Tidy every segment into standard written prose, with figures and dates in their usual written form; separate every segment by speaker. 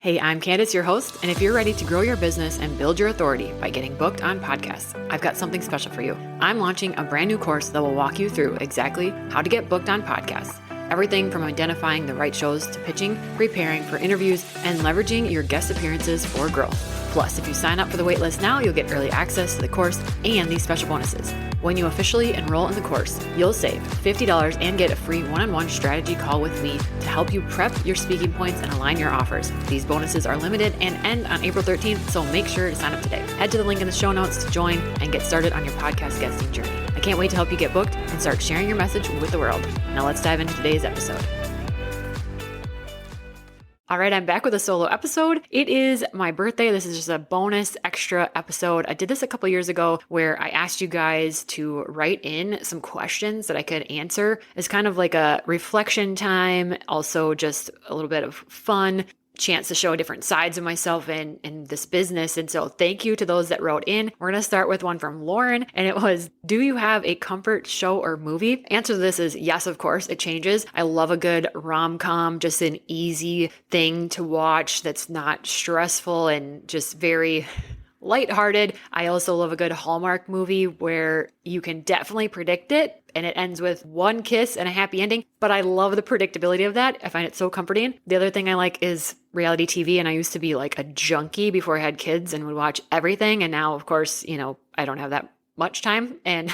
Speaker 1: Hey, I'm Candace, your host, and if you're ready to grow your business and build your authority by getting booked on podcasts, I've got something special for you. I'm launching a brand new course that will walk you through exactly how to get booked on podcasts. Everything from identifying the right shows to pitching, preparing for interviews, and leveraging your guest appearances for growth. Plus, if you sign up for the waitlist now, you'll get early access to the course and these special bonuses. When you officially enroll in the course, you'll save $50 and get a free one-on-one strategy call with me to help you prep your speaking points and align your offers. These bonuses are limited and end on April 13th, so make sure to sign up today. Head to the link in the show notes to join and get started on your podcast guesting journey. I can't wait to help you get booked and start sharing your message with the world. Now let's dive into today's episode. All right, I'm back with a solo episode. It is my birthday. This is just a bonus extra episode. I did this a couple years ago where I asked you guys to write in some questions that I could answer. It's kind of like a reflection time, also just a little bit of fun, chance to show different sides of myself in this business. And so thank you to those that wrote in. We're going to start with one from Lauren. And it was, do you have a comfort show or movie? Answer to this is yes, of course. It changes. I love a good rom-com, just an easy thing to watch that's not stressful and just very lighthearted. I also love a good Hallmark movie where you can definitely predict it and it ends with one kiss and a happy ending, but I love the predictability of that. I find it so comforting. The other thing I like is reality TV, and I used to be like a junkie before I had kids and would watch everything. And now, of course, I don't have that much time and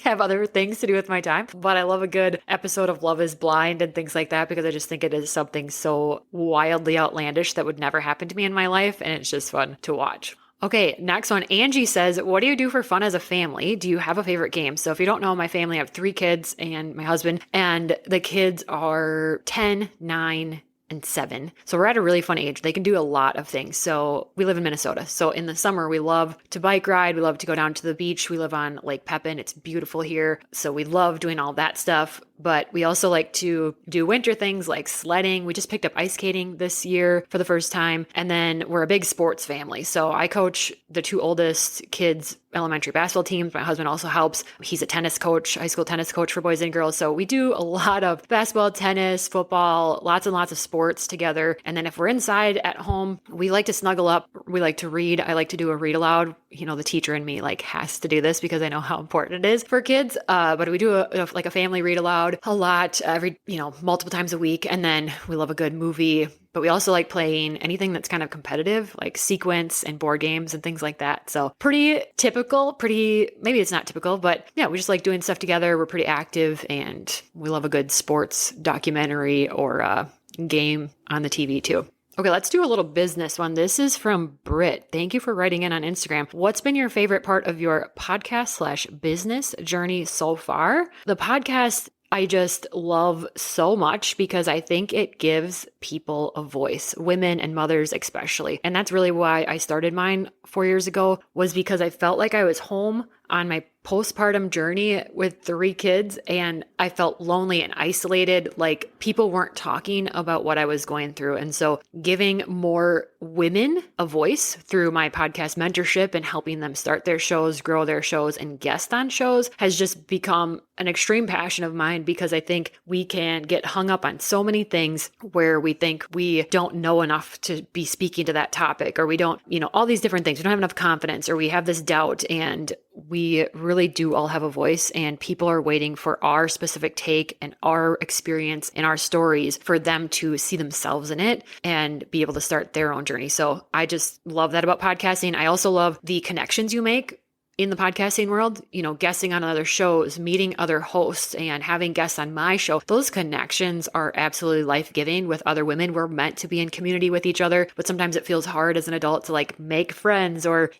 Speaker 1: have other things to do with my time. But I love a good episode of Love is Blind and things like that because I just think it is something so wildly outlandish that would never happen to me in my life. And it's just fun to watch. Okay, next one. Angie says, what do you do for fun as a family? Do you have a favorite game? So if you don't know, my family, I have 3 kids and my husband, and the kids are 10, 9, and 7. So we're at a really fun age. They can do a lot of things. So we live in Minnesota. So in the summer, we love to bike ride. We love to go down to the beach. We live on Lake Pepin. It's beautiful here. So we love doing all that stuff. But we also like to do winter things like sledding. We just picked up ice skating this year for the first time. And then we're a big sports family. So I coach the 2 oldest kids' elementary basketball teams. My husband also helps. He's a tennis coach, high school tennis coach for boys and girls. So we do a lot of basketball, tennis, football, lots and lots of sports together. And then if we're inside at home, we like to snuggle up. We like to read. I like to do a read aloud. The teacher in me has to do this because I know how important it is for kids. But we do a family read aloud a lot every, multiple times a week. And then we love a good movie, but we also like playing anything that's kind of competitive, like sequence and board games and things like that. So pretty typical, maybe it's not typical, but yeah, we just like doing stuff together. We're pretty active and we love a good sports documentary or game on the TV too. Okay, let's do a little business one. This is from Britt. Thank you for writing in on Instagram. What's been your favorite part of your podcast/business journey so far? The podcast I just love so much because I think it gives people a voice, women and mothers especially. And that's really why I started mine 4 years ago, was because I felt like I was home on my postpartum journey with 3 kids and I felt lonely and isolated, like people weren't talking about what I was going through. And so giving more women a voice through my podcast mentorship and helping them start their shows, grow their shows, and guest on shows has just become an extreme passion of mine because I think we can get hung up on so many things where we think we don't know enough to be speaking to that topic, or we don't, all these different things. We don't have enough confidence, or we have this doubt, and we really do all have a voice, and people are waiting for our specific take and our experience and our stories for them to see themselves in it and be able to start their own journey. So I just love that about podcasting. I also love the connections you make in the podcasting world, guesting on other shows, meeting other hosts, and having guests on my show. Those connections are absolutely life-giving with other women. We're meant to be in community with each other, but sometimes it feels hard as an adult to make friends or,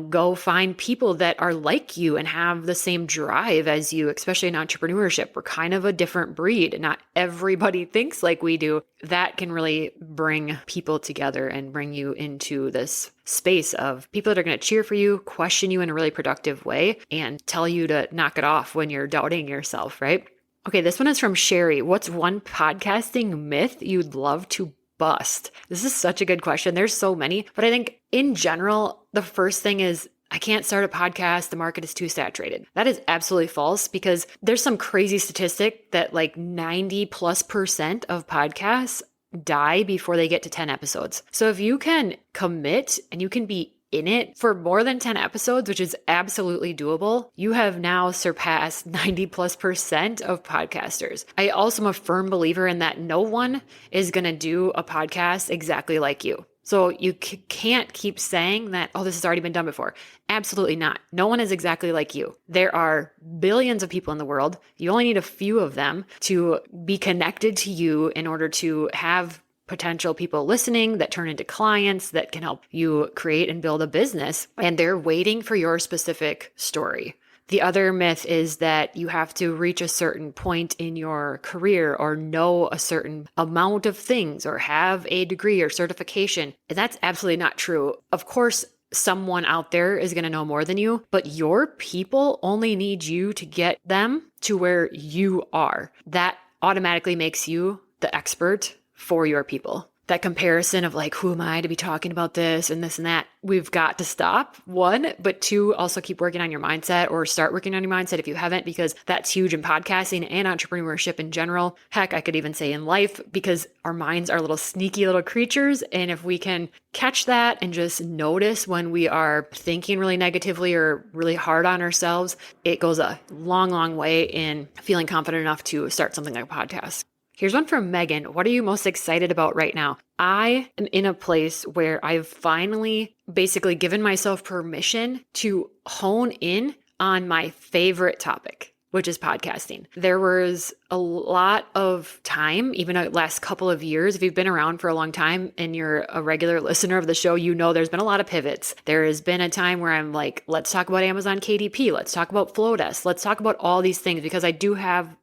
Speaker 1: go find people that are like you and have the same drive as you, especially in entrepreneurship. We're kind of a different breed. Not everybody thinks like we do. That can really bring people together and bring you into this space of people that are going to cheer for you, question you in a really productive way, and tell you to knock it off when you're doubting yourself, right? Okay, this one is from Sherry. What's one podcasting myth you'd love to bust? This is such a good question. There's so many, but I think in general, the first thing is I can't start a podcast. The market is too saturated. That is absolutely false because there's some crazy statistic that 90+% of podcasts die before they get to 10 episodes. So if you can commit and you can be in it for more than 10 episodes, which is absolutely doable, you have now surpassed 90+% of podcasters. I also am a firm believer in that no one is going to do a podcast exactly like you. So you can't keep saying that, oh, this has already been done before. Absolutely not. No one is exactly like you. There are billions of people in the world. You only need a few of them to be connected to you in order to have potential people listening that turn into clients that can help you create and build a business. And they're waiting for your specific story. The other myth is that you have to reach a certain point in your career or know a certain amount of things or have a degree or certification. And that's absolutely not true. Of course, someone out there is going to know more than you, but your people only need you to get them to where you are. That automatically makes you the expert for your people. That comparison of like, who am I to be talking about this and this and that? We've got to stop, one, but two, also keep working on your mindset or start working on your mindset if you haven't, because that's huge in podcasting and entrepreneurship in general. Heck, I could even say in life, because our minds are little sneaky little creatures. And if we can catch that and just notice when we are thinking really negatively or really hard on ourselves, it goes a long, long way in feeling confident enough to start something like a podcast. Here's one from Megan. What are you most excited about right now? I am in a place where I've finally basically given myself permission to hone in on my favorite topic, which is podcasting. There was a lot of time, even the last couple of years. If you've been around for a long time and you're a regular listener of the show, you know there's been a lot of pivots. There has been a time where I'm like, let's talk about Amazon KDP. Let's talk about Flowdesk. Let's talk about all these things, because I do have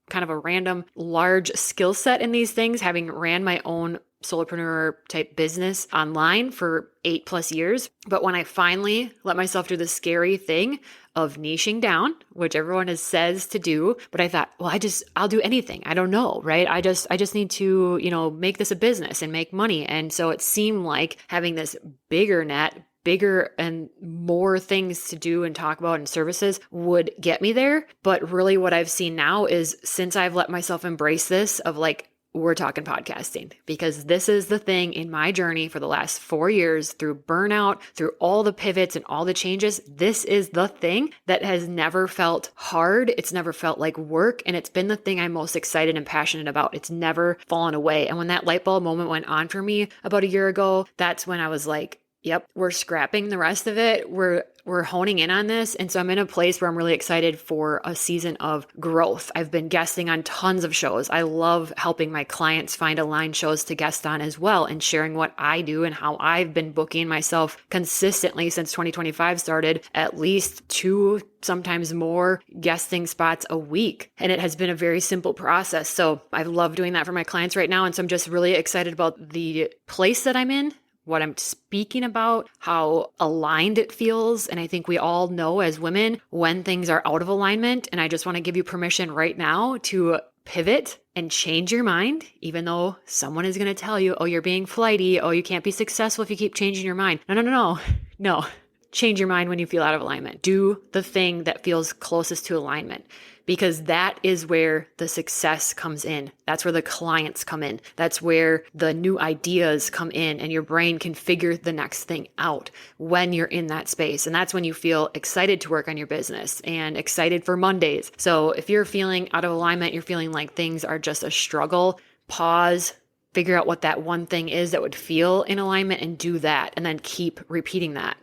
Speaker 1: kind of a random large skill set in these things, having ran my own solopreneur type business online for 8+ years. But when I finally let myself do the scary thing of niching down, which everyone says to do, but I thought, well, I'll do anything. I don't know, right? I just need to, make this a business and make money. And so it seemed like having this bigger net, bigger and more things to do and talk about and services would get me there. But really what I've seen now is, since I've let myself embrace this of like, we're talking podcasting, because this is the thing in my journey for the last 4 years, through burnout, through all the pivots and all the changes. This is the thing that has never felt hard. It's never felt like work. And it's been the thing I'm most excited and passionate about. It's never fallen away. And when that light bulb moment went on for me about a year ago, that's when I was like, yep, we're scrapping the rest of it. We're honing in on this. And so I'm in a place where I'm really excited for a season of growth. I've been guesting on tons of shows. I love helping my clients find aligned shows to guest on as well, and sharing what I do and how I've been booking myself consistently since 2025 started, at least 2, sometimes more guesting spots a week. And it has been a very simple process. So I love doing that for my clients right now. And so I'm just really excited about the place that I'm in, what I'm speaking about, how aligned it feels. And I think we all know as women when things are out of alignment. And I just want to give you permission right now to pivot and change your mind, even though someone is going to tell you, oh, you're being flighty. Oh, you can't be successful if you keep changing your mind. No. Change your mind when you feel out of alignment. Do the thing that feels closest to alignment, because that is where the success comes in. That's where the clients come in. That's where the new ideas come in, and your brain can figure the next thing out when you're in that space. And that's when you feel excited to work on your business and excited for Mondays. So if you're feeling out of alignment, you're feeling like things are just a struggle, pause, figure out what that one thing is that would feel in alignment, and do that, and then keep repeating that.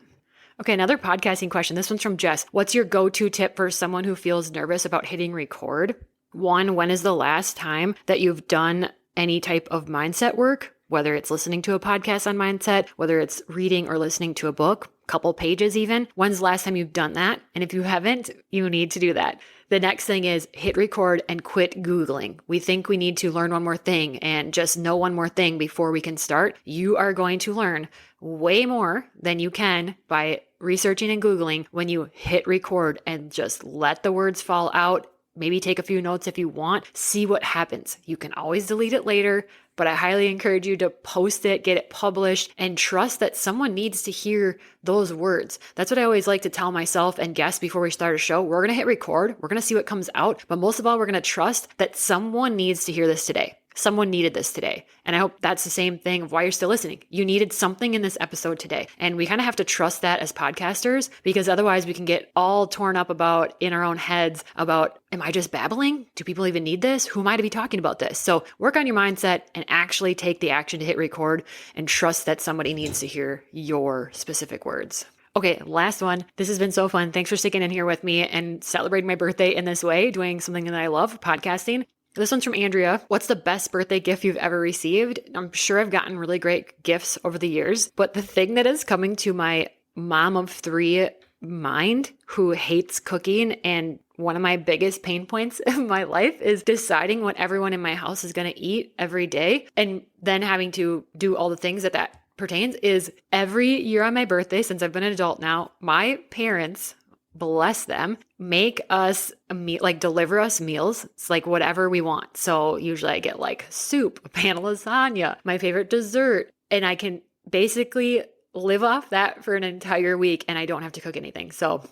Speaker 1: Okay, another podcasting question. This one's from Jess. What's your go-to tip for someone who feels nervous about hitting record? 1, when is the last time that you've done any type of mindset work? Whether it's listening to a podcast on mindset, whether it's reading or listening to a book, couple pages even. When's the last time you've done that? And if you haven't, you need to do that. The next thing is hit record and quit Googling. We think we need to learn one more thing and just know one more thing before we can start. You are going to learn way more than you can by researching and Googling when you hit record and just let the words fall out. Maybe take a few notes if you want. See what happens. You can always delete it later, but I highly encourage you to post it, get it published, and trust that someone needs to hear those words. That's what I always like to tell myself and guests before we start a show. We're going to hit record. We're going to see what comes out. But most of all, we're going to trust that someone needs to hear this today. someone needed this today. And I hope that's the same thing of why you're still listening. You needed something in this episode today. And we kind of have to trust that as podcasters, because otherwise we can get all torn up about in our own heads about, am I just babbling? Do people even need this? Who am I to be talking about this? So work on your mindset and actually take the action to hit record and trust that somebody needs to hear your specific words. Okay, last one. This has been so fun. Thanks for sticking in here with me and celebrating my birthday in this way, doing something that I love, podcasting. This one's from Andrea. What's the best birthday gift you've ever received? I'm sure I've gotten really great gifts over the years, but the thing that is coming to my mom of 3 mind, who hates cooking, and one of my biggest pain points in my life is deciding what everyone in my house is going to eat every day, and then having to do all the things that pertains, is every year on my birthday, since I've been an adult now, my parents, bless them, make us a meal, like deliver us meals. It's like whatever we want. So usually I get like soup, a pan of lasagna, my favorite dessert, and I can basically live off that for an entire week and I don't have to cook anything. So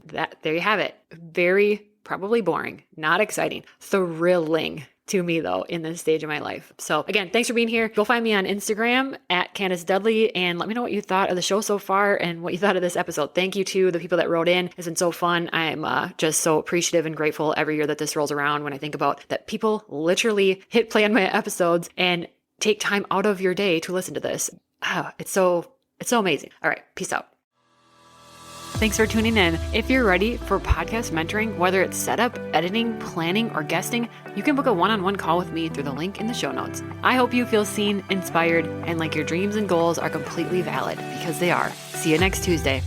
Speaker 1: there you have it. Very probably boring, not exciting, thrilling to me though in this stage of my life. So again, thanks for being here. Go find me on Instagram at Candace Dudley and let me know what you thought of the show so far and what you thought of this episode. Thank you to the people that wrote in. It's been so fun. I'm just so appreciative and grateful every year that this rolls around when I think about that people literally hit play on my episodes and take time out of your day to listen to this. It's so amazing. All right. Peace out. Thanks for tuning in. If you're ready for podcast mentoring, whether it's setup, editing, planning, or guesting, you can book a one-on-one call with me through the link in the show notes. I hope you feel seen, inspired, and like your dreams and goals are completely valid, because they are. See you next Tuesday.